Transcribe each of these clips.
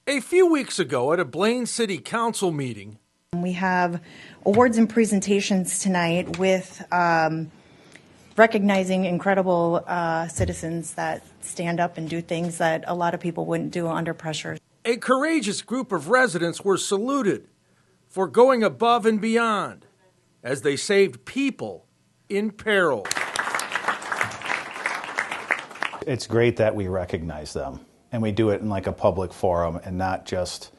A few weeks ago at a Blaine City Council meeting, we have awards and presentations tonight with recognizing incredible citizens that stand up and do things that a lot of people wouldn't do under pressure. A courageous group of residents were saluted for going above and beyond as they saved people in peril. It's great that we recognize them, and we do it in like a public forum and not just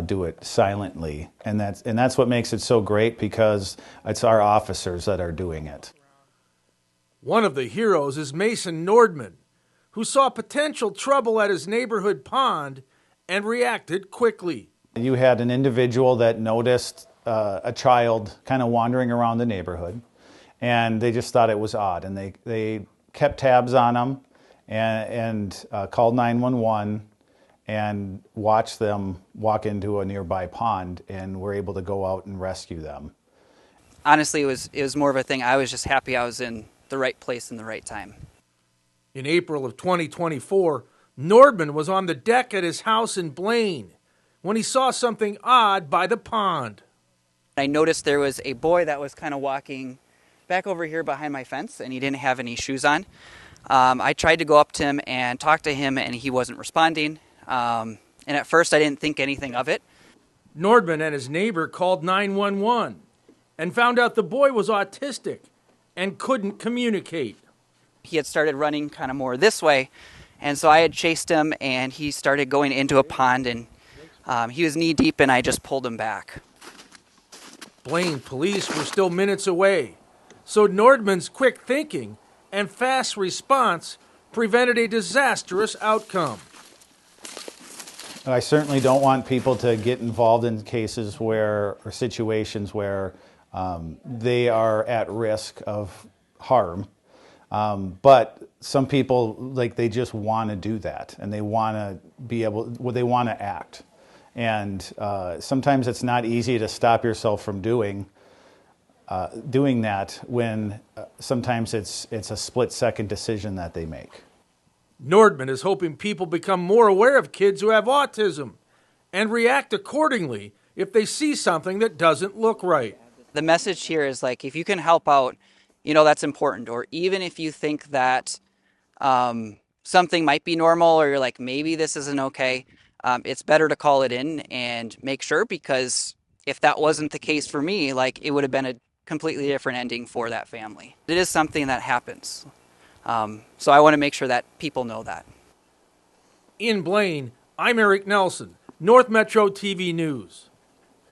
do it silently. And that's what makes it so great, because it's our officers that are doing it. One of the heroes is Mason Nordman, who saw potential trouble at his neighborhood pond and reacted quickly. You had an individual that noticed a child kind of wandering around the neighborhood, and they just thought it was odd, and they kept tabs on him and called 911 and watched them walk into a nearby pond, and were able to go out and rescue them. Honestly, it was more of a thing. I was just happy I was in the right place in the right time. In April of 2024, Nordman was on the deck at his house in Blaine when he saw something odd by the pond. I noticed there was a boy that was kind of walking back over here behind my fence, and he didn't have any shoes on. I tried to go up to him and talk to him, and he wasn't responding. And at first I didn't think anything of it. Nordman and his neighbor called 911 and found out the boy was autistic and couldn't communicate. He had started running kind of more this way, and so I had chased him, and he started going into a pond, and he was knee deep, and I just pulled him back. Blaine police were still minutes away, so Nordman's quick thinking and fast response prevented a disastrous outcome. I certainly don't want people to get involved in cases or situations where they are at risk of harm. But some people, they just want to do that, and they want to act. And sometimes it's not easy to stop yourself from doing that when sometimes it's a split-second decision that they make. Nordman is hoping people become more aware of kids who have autism and react accordingly if they see something that doesn't look right. The message here is if you can help out, that's important. Or even if you think that something might be normal, or you're like, maybe this isn't okay, it's better to call it in and make sure, because if that wasn't the case for me, it would have been a completely different ending for that family. It is something that happens. So I want to make sure that people know that. In Blaine, I'm Eric Nelson, North Metro TV News.